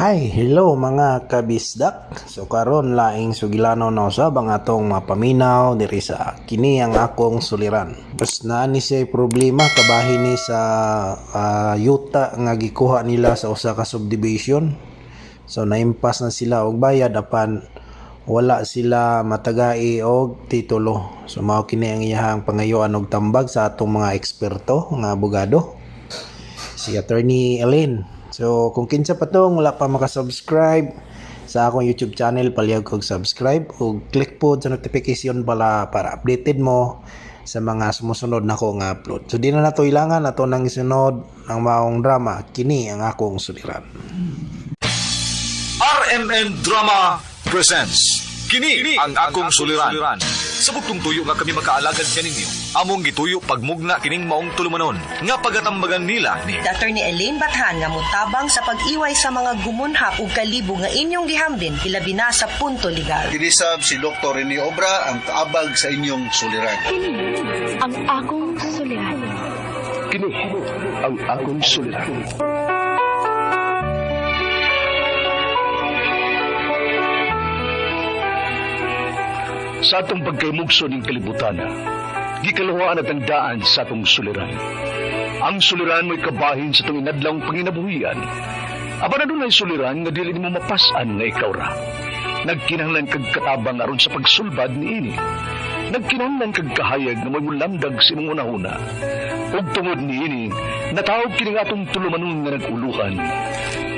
Hi, hello mga kabisdak. So karon laing sugilano na usab ang atong mapaminaw diri sa kini ang akong suliran. Bas naa ni siya problema kabahin ni sa yuta nga gikuha nila sa usa ka subdivision. So naimpas na sila og bayad apan wala sila matagai og titulo. So mao kini ang iyahang pangayoan og tambag sa atong mga eksperto, mga abogado. Si Attorney Elaine. So, kung kinsa pa tong wala pa makasubscribe sa akong YouTube channel, palihog kog subscribe o click po sa notification para updated mo sa mga sumusunod na ko nga upload. So, di na nato ilangan ato nang isunod ang maong drama. Kini ang akong suliran. RMN Drama presents Kini ang akong suliran. Sa bugtong tuyo nga kami makaalagad kaninyo, among gituyo pagmugna kining maong tulumanon nga pagatambagan nila ni Attorney Elaine Bathan nga mutabang sa pag-iway sa mga gumunhap ug kalibo nga inyong gihambin ilabi na sa punto legal. Kinisab si Dr. Rene Obra ang kaabag sa inyong suliran. Kini ang akong suliran. Kini ang akong suliran. Sa atong pagkaymugso ng kalibutan, gikaluhaan at ang daan sa atong suliran. Ang suliran mo'y kabahin sa itong inadlang panginabuhian. Aba na doon ay suliran nga dili mo mapasan nga ikaw ra. Nagkinahanglan kag katabang aron sa pagsulbad ni ini. Nagkinahanglan kag kahayag na may mulamdag sa imong unahuna. Ug tungod ni ini, natawag kining atong tulumanon nga naguluhan.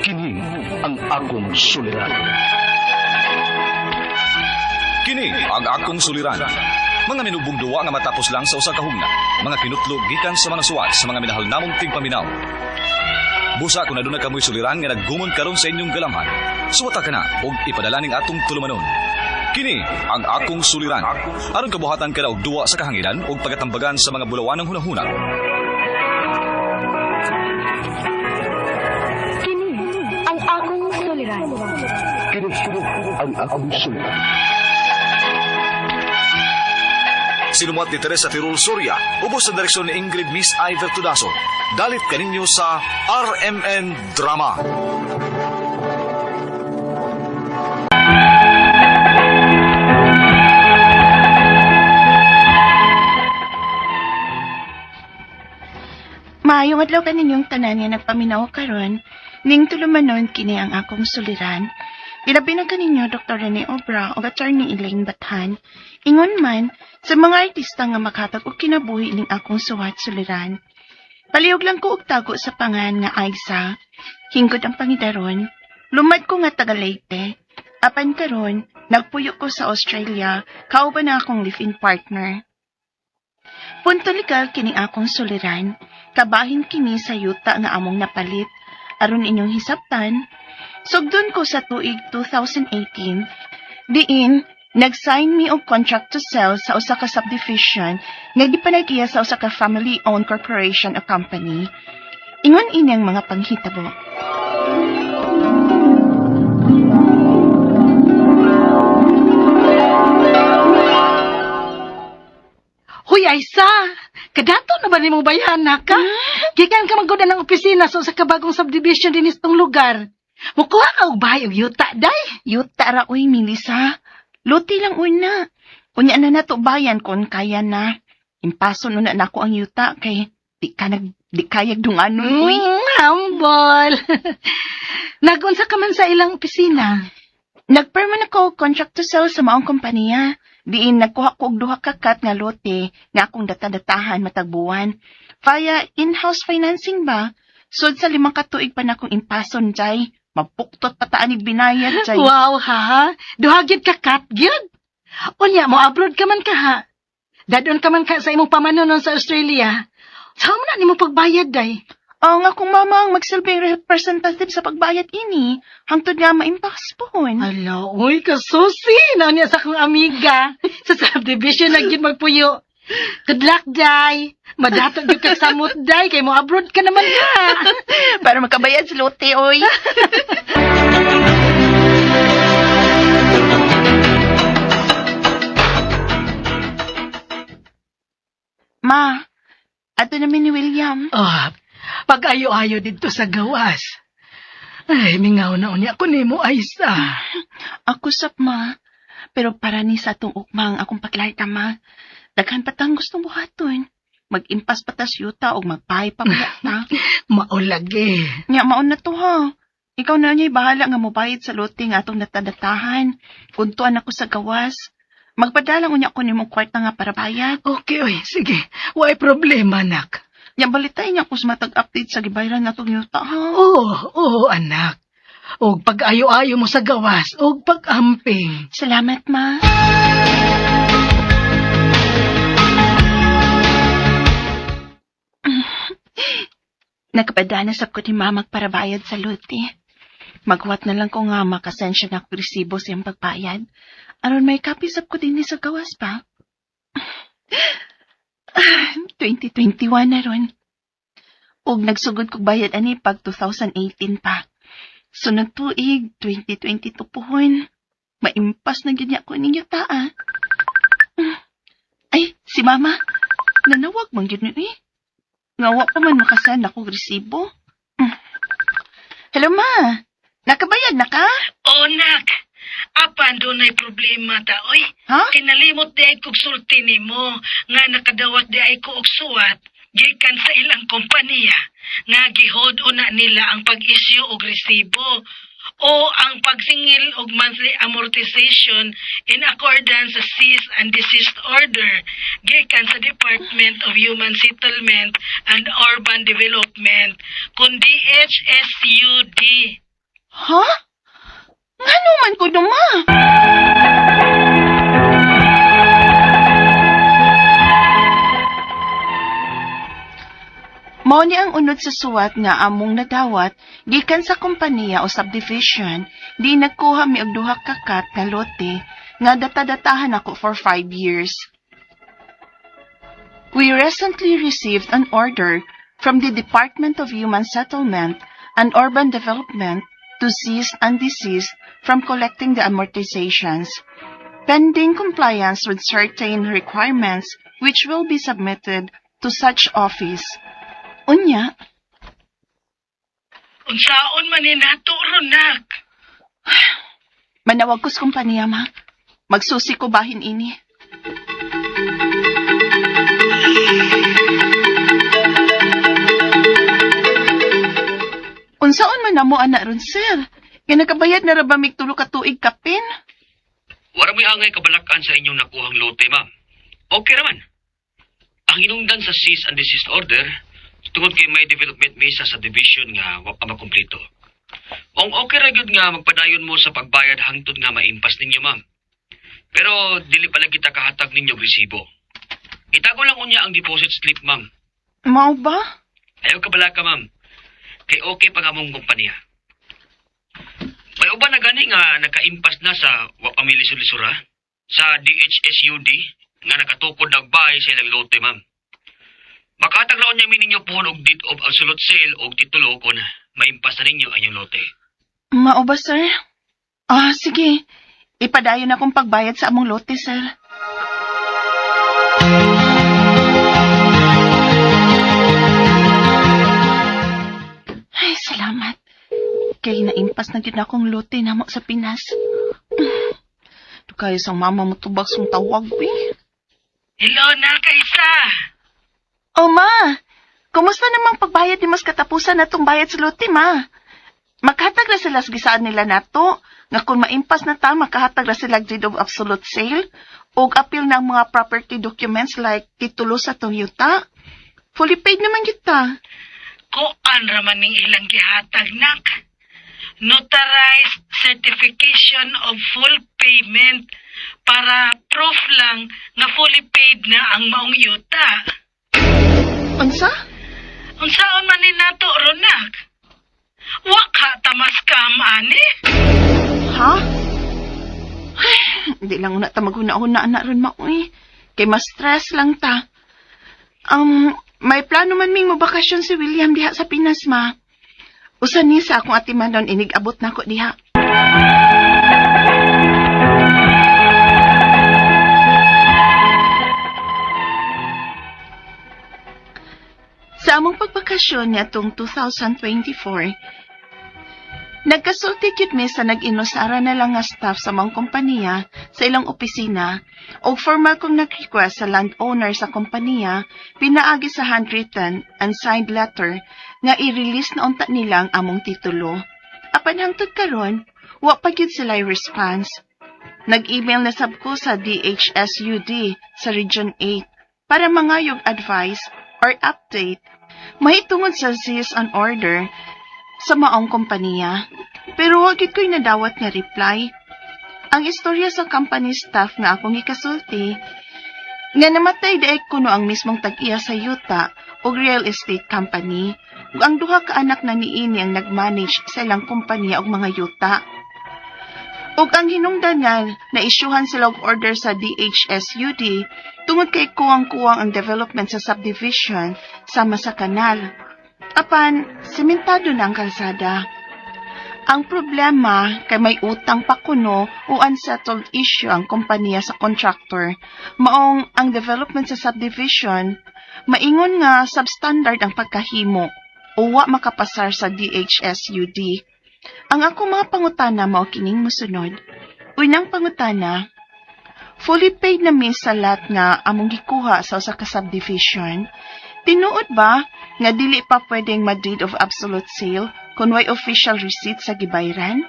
Kini ang akong suliran. Kini ang akong suliran. Mga minubong duwa nga matapos lang sa usa ka hugna, mga kinutlog gikan sa mga suwat sa mga minahal namong tigpaminaw. Busa kung aduna kamoy suliran nga naggumon karon sa inyong galamhan, suwata ka na og ipadala ning atong tulumanon. Kini ang akong suliran. Aron kabuhatan ka na og duwa sa kahanginan og pagatambagan sa mga bulawanang hunahuna. Kini ang akong suliran. Kini ang akong suliran. Sinumat ni Teresa Tirul Soria, ubos sa direksyon ni Ingrid Miss Iver Tudaso. Dalit kaninyo sa RMN Drama. Maayong adlaw kaninyong tanan nga nagpaminaw karon, ning tulumanon kini ang akong suliran. Ilabi na kaninyo Dr. Rene Obra o Attorney Elaine Bathan. Ingon man sa mga artista nga makatag og kinabuhi ning akong suwat suliran. Palihog lang ko og tago sa pangan nga Aiza. Hingkod ang pangidaron. Lumad ko nga taga Leyte. Apan karon, nagpuyo ko sa Australia, kauban na akong live-in partner. Punto legal kini akong suliran. Kabahin kini sa yuta nga among napalit. Aron inyong hisabtan, sugdon ko sa tuig 2018, diin, nag-sign me og contract to sell sa usa ka subdivision nga gipanagiya sa usa ka family-owned corporation o company. Ingon ini ang mga panghitabo. Huy, Aiza! Kadato na ba ni mong bayana ka? Gikan ka maggoda ng opisina sa usa ka bagong subdivision din istong lugar. Mukuha ka og bahay og yuta, day. Yuta ra uy, Melissa. Luti lang una. Unya na nato bayan kon kaya na. Impaso na nako ang yuta kay di kayag dunganon uy. Humble. Nagunsa ka man sa ilang opisina. Nagperman ako contract to sell sa maong kompanya. Diin nagkuha ko og duha ka kat nga lote nga akong data-datahan matagbuwan. Via in-house financing ba? Sud sa 5 ka tuig pa na akong impason jay. Mapuktot pataanig binayad jay. Wow, ha? Duhagyod ka kat, gyud. Unya mo abroad ka man ka, ha? Dadon ka man ka sa imong pamanonon sa Australia. Saan mo na nimo pagbayad, day? Oo nga kung mama ang magsilbing representative sa pagbayad ini, hangtod nga maimpakspon. Hala, uy, kasusi na niya sa akong amiga. Sa subdivision na gyud magpuyo. Good luck, day. Madato gyud ka samot, day. Kay mo abroad ka naman ka. Para makabayad sa lote, oy. Ma, ato namin ni William. Oh, pag-ayo-ayo dito sa gawas. Ay, mingaw na unya ko nimo, Aisa. Ako sap, ma. Pero para ni sa atong ukmang akong paglayta, ma. Daghan patang gustong buhaton. Mag-impas patas yuta o magpahay pa pala ta. Maulagi. Nya, maon na to, ha. Ikaw na niya'y bahala nga mobayad sa lote nga atong natadatahan. Kuntuan ako sa gawas. Magpadalang unya ko nimong kwarta nga para bayad. Okay, oy, sige. Way problema, nak. Nya, balitay niya kung matag-update sa gibayran na itong yuta, ha. Oo, anak. Og pag-ayo-ayo mo sa gawas, og pag-amping. Salamat, ma. Nakapadana sa ko ni mama para bayad sa lote. Magwat na lang ko nga makasensya na ako resibo siyang pagbayad. Aron may kapisap ko din ni sa gawas pa. 2021 na ron. Og nagsugod kog bayad ani pag 2018 pa. Sunod tuig, 2022 pohon. Maimpas na ganyan ko ninyo taa. Ay, si mama. Nanawag mong yun eh. Ngawa pa man makasan ako resibo. Hello, ma. Nakabayad na ka? Oh, nak. Apan doon ay problema ta, oy. Ha? Kinalimot di ay kog sulti nimo nga nakadawat di ay ko og suwat gikan sa ilang kompanya nga gihod una nila ang pag-isyu og resibo o ang pagsingil og monthly amortization in accordance sa cease and desist order gikan sa Department of Human Settlement and Urban Development kundi HSUD. Ha? Nga naman ko ma. Mao ni ang unod sa suwat nga among nadawat gikan sa kompanya o subdivision di nagkuha mi og duha ka kat nga lote nga datadatahan ako for 5 years. We recently received an order from the Department of Human Settlement and Urban Development to cease and desist from collecting the amortizations, pending compliance with certain requirements which will be submitted to such office. Unya, Unsaon man ni nato ronak? manawag ko sa kumpanya, ma. Magsusi ko bahin ini. Unsaon man namo ana ron, sir? Kaya nakabayad na rabamig tulo ka tuig kapin? Wala may angay kabalakan sa inyong nakuhang lote, ma'am. Okay naman. Ang hinungdan sa cease and desist order, tungod kay may development visa sa division nga wa pa makumpleto. Ang okay ra gyud nga magpadayon mo sa pagbayad hangtod nga maimpas ninyo, ma'am. Pero dili pala kita kahatag ninyo resibo. Itago lang unya ang deposit slip, ma'am. Mao ba? Ayaw kabalaka, ma'am. Kay okay pa nga mong kumpanya. May uban na gani nga nakaimpas na sa wa pamilisulisura sa DHSUD nga nakatukod nagbahay sa ilang lote, ma'am. Makataglaon niya ninyo pohon og deed of absolute sale og titulo kung maimpas na ninyo ang inyong lote. Mao ba, sir? Sige. Ipadayon akong pagbayad sa among lote, sir. Ay, salamat. Kay naimpas na yun akong lote na mo sa Pinas. Kaya sang mama mo tubag song tawag, eh. Hello na, Kaisa. Oh, ma! Kumusta namang pagbayad ni mas katapusan na itong bayad sa lote, ma? Maghatag na sila sa gisaan nila nato, nga kung maimpas na ta, makahatag na sila deed of absolute sale, o appeal ng mga property documents like titulo sa tong yuta. Fully paid naman yuta. Kuan raman ning ilang gihatag, nak. Notarized certification of full payment para proof lang nga fully paid na ang maong yuta. Unsa? Unsaon man ni nato, ronak? Wa ka tamas kam, ani? Ha? Ay, hindi lang na ta maghuna-huna na ron maoy. Kay mas stress lang ta. May plano man ming mabakasyon si William diha sa Pinas, ma. Usan ni sa akong atimanon inig-abot na ko diha. Sa among pagbakasyon niya tong 2024, Nagkasulti gyud mi sa nag-inusara na lang nga staff sa mga kompanya sa ilang opisina o formal kong nag-request sa landowner sa kompanya pinaagi sa handwritten and signed letter nga i-release na unta nila ang among titulo. Apan hangtod karon, wa pa gyud sila response. Nag-email na sab ko sa DHSUD sa Region 8 para mangayog advice or update mahitungod sa cease and order sa maong kompanya. Pero wag ko'y nadawat nga reply. Ang istorya sa company staff nga akong ikasulti, nga namatay daig kuno ang mismong tag-iya sa yuta o real estate company, ug ang duha ka anak na niini ang nag-manage sa ilang kompanya og mga yuta. Ug ang hinungdan nga na-isyuhan sila og order sa DHSUD tungod kay kuwang-kuwang ang development sa subdivision sama sa kanal. Apan, sementado na ang kalsada. Ang problema kay may utang pa kuno o unsettled issue ang kompanya sa contractor. Maong ang development sa subdivision, maingon nga substandard ang pagkahimo o wa makapasar sa DHSUD. Ang akong mga pangutana mao kining mosunod. Unang pangutana, fully paid na mi sa lot nga among gikuha sa usa ka subdivision. Tinuod ba nga dili pa pwedeng ma-deed of absolute sale kung way official receipt sa gibayran?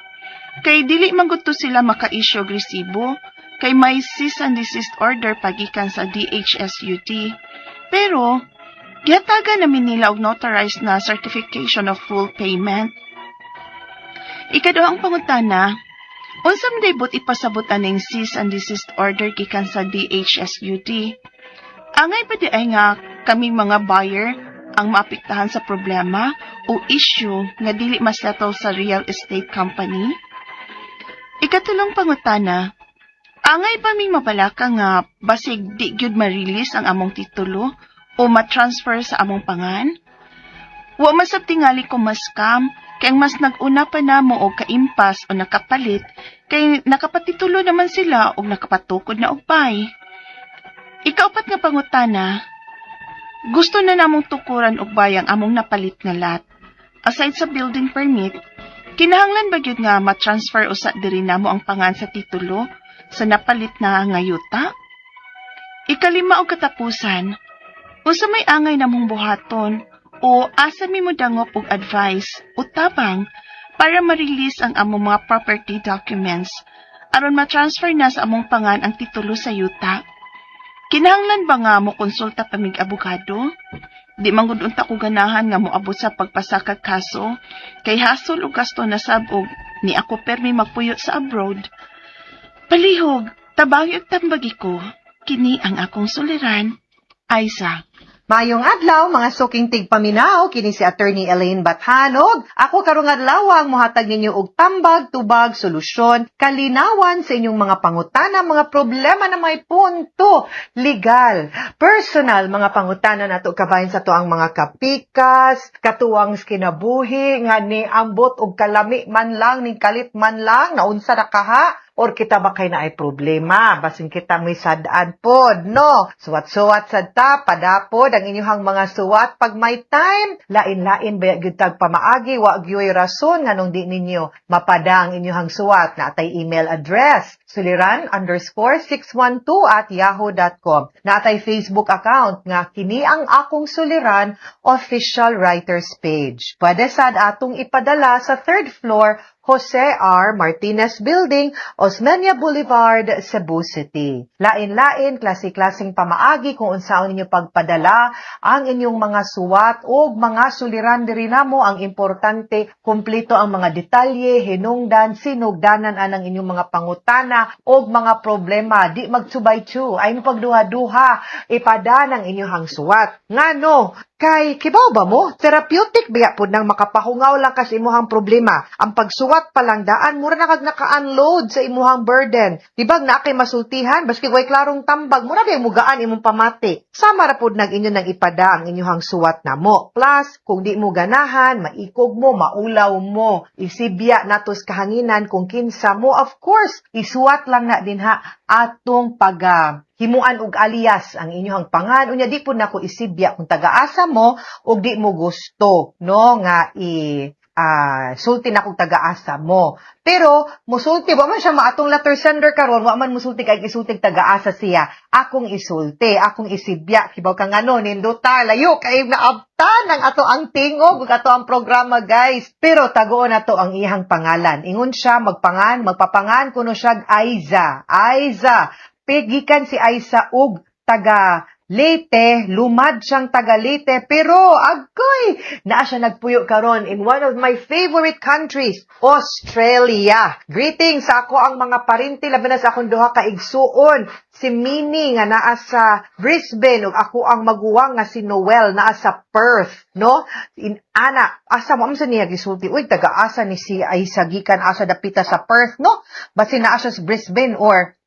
Kay dili maguto sila maka-issue og resibo kay may cease and desist order pagikan sa DHSUD. Pero gihatagan namin nila og notarized na certification of full payment. Ikaduhang pangutana, unsam daybot ipasabot aning cease and desist order gikan sa DHSUD? Angay pa di ay nga kaming mga buyer ang maapektahan sa problema o issue nga dili masettle sa real estate company? Ikatulong pangutana, angay pa ming mabalaka nga basig di gyud ma-release ang among titulo o ma-transfer sa among pangan? Wa masab tingali ko ma-scam kay mas nag-una pa namo og kaimpas o nakapalit kay nakapatitulo naman sila og nakapatukod na og pay. Ikaupat nga pangutana, gusto na namong tukuran og bayang among napalit nga lot. Aside sa building permit, kinahanglan ba gyud nga ma-transfer usa diri namo ang pangan sa titulo sa napalit na nga yuta? Ikalima og katapusan, unsa may angay namong buhaton o asa mi mo dangop og advice o tabang para ma-release ang among mga property documents aron ma-transfer na sa among pangan ang titulo sa yuta. Kinahanglan ba nga mo konsulta pa mig abogado? Di man gud unta ko ganahan nga moabot sa pagpasaka kaso kay hasol og gasto na sabog ni ako permi magpuyo sa abroad. Palihog, tabagi ug tambagi ko. Kini ang akong suliran, Aiza. Mayong adlaw, mga suking tigpaminaw, kini si Attorney Elaine Bathanog. Ako karong adlaw ang mohatag ninyo og tambag, tubag, solusyon, kalinawan sa inyong mga pangutana, mga problema na may punto, legal, personal, mga pangutana nato kabahin sa to ang mga kapikas, katuwang kinabuhi, nga ni ambot og kalami man lang, ni kalit man lang, naunsa na kaha, or kita ba kay na ay problema, basin kita may sadaan pod, no? Suwat-suwat sad ta, padapod ang inyong mga suwat pag may time, lain-lain ba gyud tag pamaagi, wa gyoy rason nganong di ninyo mapada ang inyong suwat na atay email address, suliran_612@yahoo.com. Na atay Facebook account nga kini ang akong suliran official writers page. Pwede sad atong ipadala sa 3rd floor Jose R. Martinez Building, Osmeña Boulevard, Cebu City. Lain-lain, klase-klaseng pamaagi kung unsaon ninyo pagpadala ang inyong mga suwat o mga suliran diri namo. Ang importante, kumpleto ang mga detalye, hinungdan, sinugdanan anang inyong mga pangutana o mga problema. Di magsubay-tsu, ay pagduha-duha, ipada ng inyong suwat. Ngano, kay kibaw ba mo? Therapeutic biya po nang makapahungaw lang kasi imuhang problema. Ang pagsuwat pa lang daan, mura na kag naka-unload sa imuhang burden. Dibag na kay masultihan, baski way klarong tambag, mura ba mugaan imong pamati. Sama ra pod nag inyo nang ipada ang inyong suwat na mo. Plus, kung di mo ganahan, maikog mo, maulaw mo, isibya natos kahanginan kung kinsa mo, of course, isuwat lang na din ha atong himuan og alias ang inyong pangan. Unya di po nako isibya kung taga-asa mo og di mo gusto no nga sulti na kong taga-asa mo. Pero, musulti, wa man siya maatong letter sender karon, wa man musulti kay isulti taga-asa siya. Akong isulti, akong isibya, kibaw kang ano, ninduta, layo, kay naabtan ang ato ang tingog, ug ato ang programa, guys. Pero, tagoon na to ang iyang pangalan. Ingon siya, magpapangan kuno siya, Aiza. Pigikan si Aiza og taga Leyte, lumad siyang taga Leyte, pero agoy, naa siya nagpuyo karon in one of my favorite countries, Australia. Greetings sa ako ang mga parinti, labi na sa akong duha ka igsuon, si Minnie nga naa sa Brisbane, ug ako ang maguwang nga si Noel naa sa Perth, no? Asa mo sa niya gisulti, uy, taga-asa ni si Aiza, gikan asa dapita sa Perth, no? Basi naa siya sa Brisbane or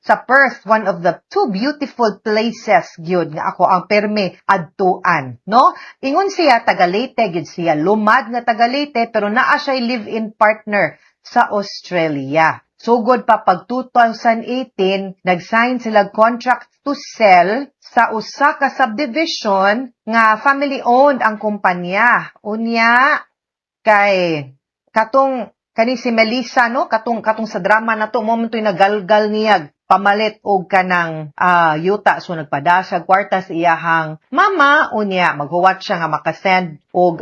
sa Perth, one of the two beautiful places gyud nga ako ang perme adtuan, no? Ingon siya taga Leyte gyud siya, lumad nga taga Leyte pero naa siya live-in partner sa Australia. Sugod pa pag 2018, nag-sign sila contract to sell sa usa ka subdivision nga family-owned ang kumpanya. Unya kay kani si Melissa, no? Katong sa drama na to, momento'y nagalgal niya pamalit og kanang yuta. So, nagpadasag kwarta sa iyahang mama, unya, maghuwat siya nga makasend og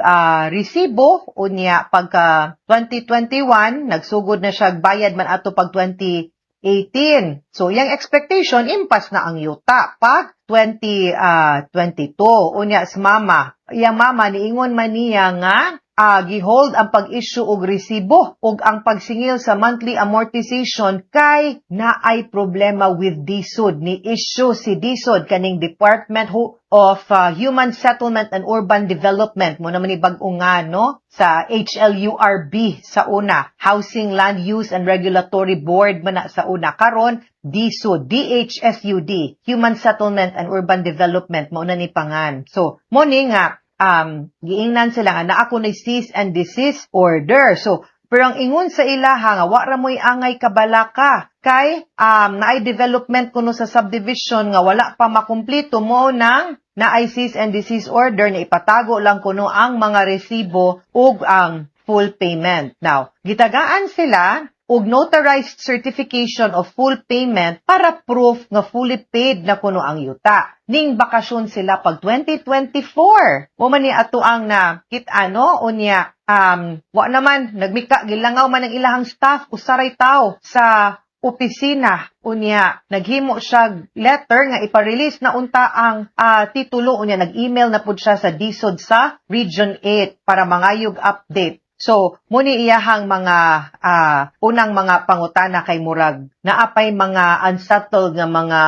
resibo, unya, pagka 2021, nagsugod na siya, bayad man ato pag 2018. So, iyang expectation, impas na ang yuta. Pag 2022, unya, sa mama, iyang mama, niingon man niya nga, gihold ang pag-issue og resibo ug ang pagsingil sa monthly amortization kay naay problema with DSUD. Ni issue si DSUD kaning Department of Human Settlement and Urban Development mo naman ibag-o nga, no? Sa HLURB sa una, Housing Land Use and Regulatory Board man na sa una. Karon DSUD, DHSUD, Human Settlement and Urban Development mo na ni pangan. So mo ni nga giingnan sila nga na ako na cease and desist order. So, pero ang ingon sa ilaha nga, wara mo'y angay kabalaka. Kay, naay development kuno sa subdivision nga wala pa makumpleto mo nang naay cease and desist order na ipatago lang kuno ang mga resibo ug ang full payment. Now, gitagaan sila og notarized certification of full payment para proof nga fully paid na kuno ang yuta. Ning bakasyon sila pag 2024. Mo man ni ato ang na kit-ano unya wa naman nagmika gilangaw man ang ilahang staff usaray tao sa opisina unya naghimo siya letter nga ipa-release na unta ang titulo unya nag-email na pud siya sa DSUD sa Region 8 para mangayog update. So, muni iyahang mga unang mga pangutana kay murag naapay mga unsettled nga mga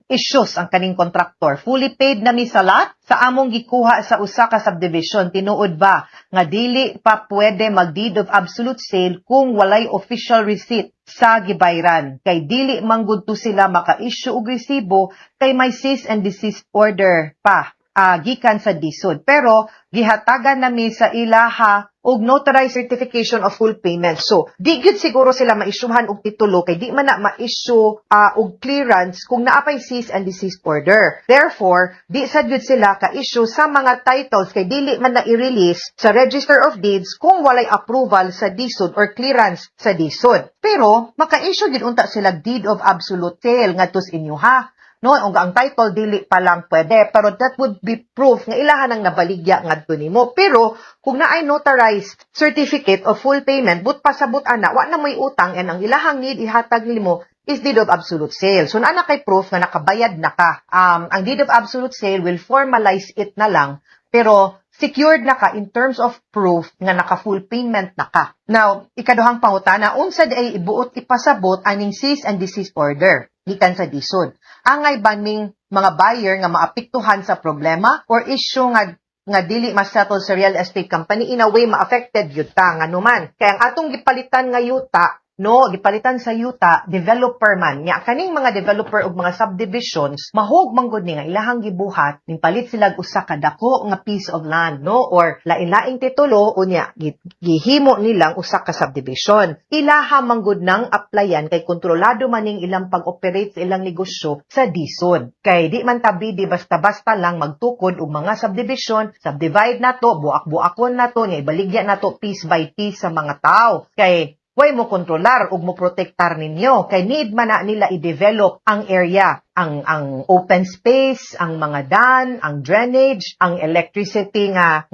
issues ang kaning kontraktor. Fully paid na mi sa lot sa among gikuha sa usa ka subdivision. Tinuod ba nga dili pa pwede mag deed of absolute sale kung walay official receipt sa gibayran. Kay dili manggud to sila maka-issue og resibo kay may cease and desist order pa. Gikan sa DSUD. Pero, gihatagan nami sa ilaha og notarized certification of full payment. So, di gid siguro sila ma-issuehan og titulo kay di man na ma-issue og clearance kung naapay cease and desist order. Therefore, di sad gid sila ka-issue sa mga titles kay dili man na i-release sa Register of Deeds kung walay approval sa DSUD or clearance sa DSUD. Pero, maka-issue gid unta sila deed of absolute sale ngadto sa inyo ha. No, ang title dili pa lang pwede, pero that would be proof nga ilahan ang nabaligya ngadto nimo. Pero kung naay notarized certificate of full payment, but pasabot ana, wa na may utang and ang ilahang need ihatag nimo is deed of absolute sale. So naa na kay proof nga nakabayad na ka. Ang deed of absolute sale will formalize it na lang, pero secured na ka in terms of proof nga naka-full payment na ka. Now, ikaduhang pangutana, unsa ay ibuot ipasabot aning cease and desist order gikan sa DSUD. Angay ba ning mga buyer nga maapektuhan sa problema or issue nga dili ma-settle sa real estate company in a way ma-affected yuta nga numan. Kaya ang atong gipalitan nga yuta no, gipalitan sa yuta, developer man. Nya, kaning mga developer og mga subdivisions, mahog manggod ni nga ilahang gibuhat, ning palit sila og usa ka dako nga piece of land, no, or lain-laing titulo, unya, gihimo nilang usa ka subdivision. Ilaha manggod nang applyan kay kontrolado man ning ilang pag-operate sa ilang negosyo sa DSUD. Kay di man tabi di basta-basta lang magtukod og mga subdivision, subdivide na to, buak-buakon na to, nya ibaligya na to piece by piece sa mga tao. Kay way mo kontrolar ug mo protektar ninyo. Kay need man na nila i-develop ang area, ang open space, ang mga dan, ang drainage, ang electricity nga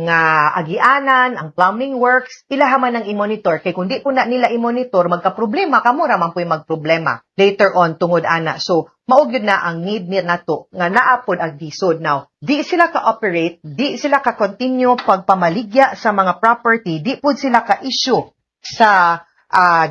agianan, ang plumbing works, ilaha man ang i-monitor. Kay kundi po na nila i-monitor, magka-problema, kamura man po'y magproblema later on tungod ana. So, maugid na ang need ni nato nga naapod ang DSUD. Now, di sila ka-operate, di sila ka-continue pagpamaligya sa mga property, di po sila ka-issue sa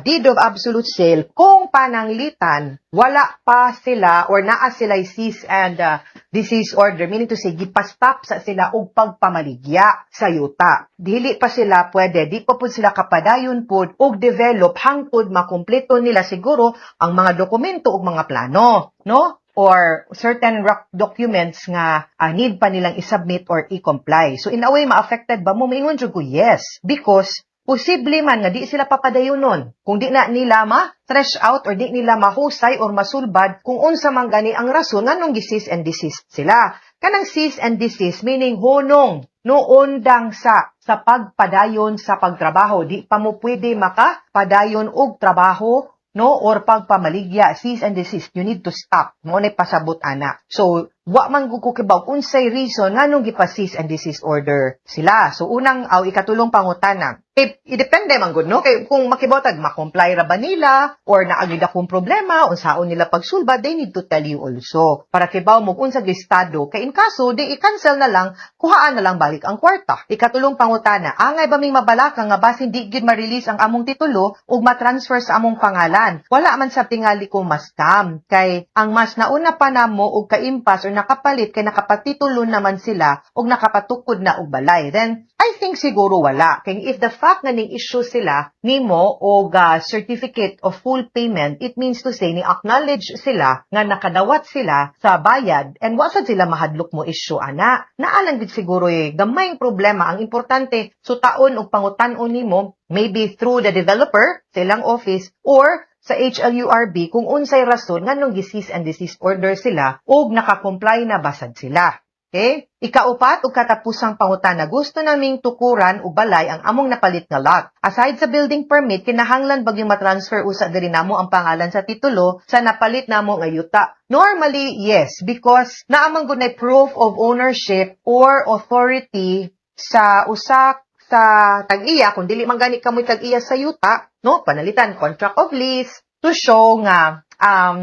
deed of absolute sale kung pananglitan wala pa sila or naa sila cease and desist order, meaning to say gipastop sa sila og pagpamaligya sa yuta. Dili pa sila pwede, di pa po sila kapadayon pod og develop hangtod makumpleto nila siguro ang mga dokumento ug mga plano, no? Or certain documents nga need pa nilang i-submit or i-comply. So in a way, ma-affected ba mo? Maingon jud ko yes, because posible man nga di sila papadayon nun. Kung di na nila ma-thresh out or di nila mahusay or masulbad kung unsa man gani ang rason nga nung cease and desist sila. Kanang cease and desist meaning hunong noondang sa pagpadayon sa pagtrabaho. Di pa mo pwede makapadayon og trabaho, no, or pagpamaligya, cease and desist, you need to stop. Mo na pasabot ana. So, wa man ko kibaw unsay reason nganong gipa-cease and desist order sila. So, unang ikatulong pangutana. Idepende man gud, no? Kay kung makibotag ma-comply ra ba nila or naagid akong problema unsaon nila pagsulbad, they need to tell you also. Para kibaw mo unsa gi estado, kay in kaso di i-cancel na lang, kuhaan na lang balik ang kwarta. Ikatulong pangutana, angay ba ming mabalaka nga basin di gid ma-release ang among titulo ug ma-transfer sa among pangalan. Wala man sa tingali ko ma-scam. Kay ang mas nauna pa namo og kaimpas or nakapalit kay nakapatitulo naman sila ug nakapatukod na og balay. Then I think siguro wala. Kay if the fact nga ning issue sila nimo og certificate of full payment, it means to say ni acknowledge sila nga nakadawat sila sa bayad and wasad sila mahadlok mo issue ana. Naalang gid siguro gamay problema. Ang importante sutaon og pangutan-on nimo maybe through the developer sa ilang office or sa HLURB kung unsay rason nganong gi-cease and desist order sila ug naka-comply na basad sila. Okay? Ikaupat ug katapusang pangutana, gusto naming tukuran o balay ang among napalit nga lot. Aside sa building permit, kinahanglan bagyong matransfer usa diri namo ang pangalan sa titulo sa napalit namo nga yuta. Normally, yes, because naamang gunay proof of ownership or authority sa usa sa tag-iya, kung dili man gani kamoy tag-iya sa yuta, no, panalitan contract of lease to show nga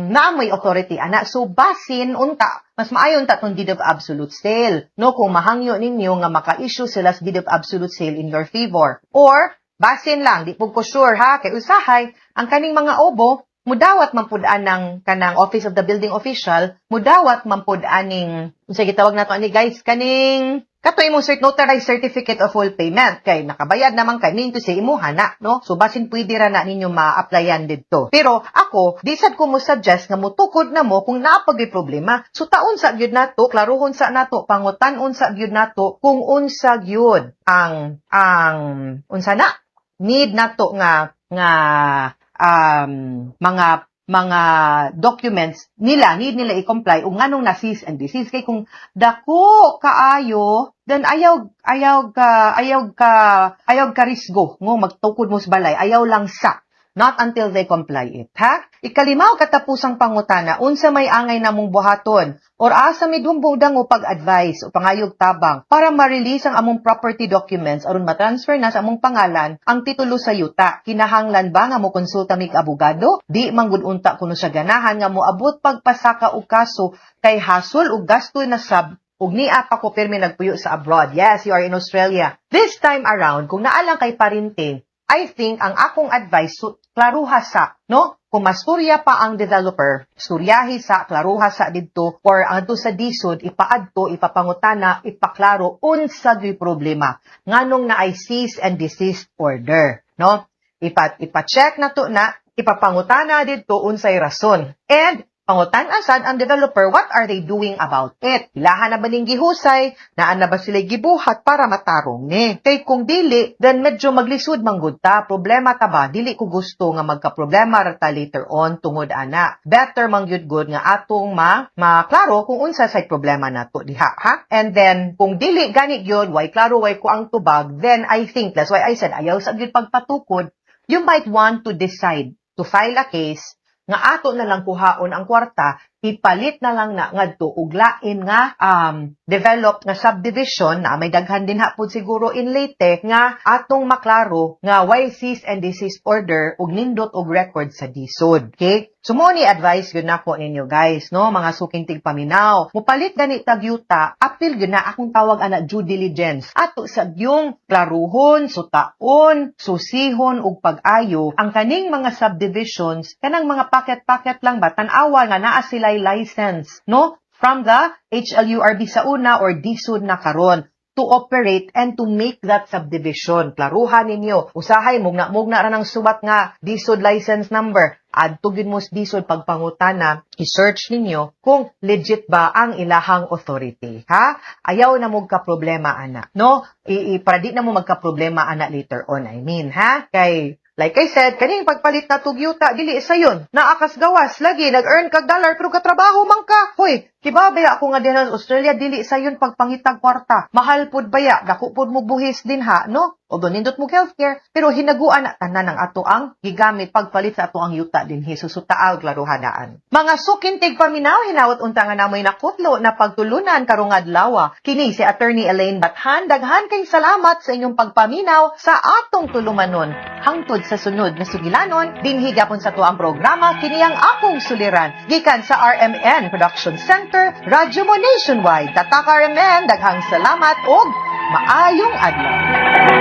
na may authority ana. So basin unta mas maayon ta tong deed of absolute sale, no, kung mahangyo ninyo nga maka-issue sila sa deed of absolute sale in your favor. Or basin lang, di pug ko sure ha, kay usahay ang kaning mga obo mudawat man pud anang kanang office of the building official, mudawat man pud aning unsa gitawag nato ani guys, kaning kato imong notarized certificate of full payment kay nakabayad naman kay ning to say imuha na, no? So basin pwede ra na ninyo ma-applyan didto. Pero ako di sad ko mo suggest nga mutukod na mo kung naapagay problema. So taon sa gyud nato, klarohon sa nato, pangutan-on sa gyud nato kung unsa gyud ang unsa na need nato nga mga documents nila, need nila i-comply ug nganong na cease and desist. Kay kung dako kaayo, then ayaw ka risgo ngo magtukod mo sa balay, ayaw lang sa not until they comply it, ha? Ikalimaw katapusang pangutana, unsa may angay namong buhaton or asa may dumbudang o pag-advise o pangayog tabang para ma-release ang among property documents aron ma-transfer na sa among pangalan ang titulo sa yuta. Kinahanglan ba nga mo konsulta mig abogado? Di manggud unta kuno sa ganahan nga moabot pagpasaka og kaso kay hasol ug gasto na sab ug niya pa ko pirmi nagpuyo sa abroad. Yes, you are in Australia. This time around, kung naalang kay parinte, I think ang akong advice, klaruha sa, no? Kung masturya pa ang developer, suryahi sa, klaruha sa dito, or ang sa DSUD, ipaadto, ipapangutana, ipaklaro, unsa gyud problema. Nganong na ay cease and desist order, no? Ipa-check na to na, ipapangutana didto unsay rason. And pangutan asad ang developer, what are they doing about it? Ilahan na ba ning gihusay? Naan na ba sila gibuhat para matarong ni? Kay kung dili, then medyo maglisod manggod ta. Problema ta ba? Dili ko gusto nga magka-problema rata later on tungod ana. Better mangyud good nga atong maklaro kung unsa say problema nato diha, ha? And then, kung dili gani gyud, way klaro way ko ang tubag, then I think, that's why I said, ayaw sa gyud pagpatukod, you might want to decide to file a case nga ato na lang kuhaon ang kwarta, ipalit na lang na ngadto ug lain nga developed nga subdivision na may daghan din hapon siguro in Leyte nga atong maklaro nga why cease and desist order ug nindot og record sa DSUD. Okay? So mo ni advice gyud nako ninyo guys, no, mga suking tigpaminaw. Mupalit gani tag yuta, apil gyud na akong tawag ana due diligence. Ato sa gyung klaruhon, sutaon, susihon ug pag-ayo ang kaning mga subdivisions kanang mga packet-packet lang ba tan-awa nga naa sila'y license, no? From the HLURB sa una or DSUD na karon to operate and to make that subdivision. Klaruhan ninyo. Usahay, mugna ra ng sumat nga DSUD license number. Adto gyud mo sa DSUD pagpangutana, i-search ninyo kung legit ba ang ilahang authority. Ha? Ayaw na mo ka-problema, ana. No? Para di na mo magka-problema, ana, later on. I mean, ha? Kay like I said, kaning pagpalit na tugyuta, dili sayon. Naakas gawas, lagi, nag-earn kag dollar, pero katrabaho man ka. Hoy, kibabaya ako nga din sa Australia, dili sayon pagpangitag kwarta. Mahal pud baya, dako pud mo buhis din ha, no? O nindot mo healthcare, pero hinaguan na tanan ng ato ang gigamit pagpalit sa ato ang yuta din hisusutaag klaruhanaan. Mga sukintig paminaw, hinawat unta nga namoy nakutlo na pagtulunan karong adlaw. Kini si Attorney Elaine Bathan, daghan kay salamat sa inyong pagpaminaw sa atong tulumanon. Hangtod sa sunod na sugilanon, dinhi gyapon sa tuang programa kini ang akong suliran gikan sa RMN Production Center, Radyo mo Nationwide. Tatak RMN, daghang salamat og maayong adlaw.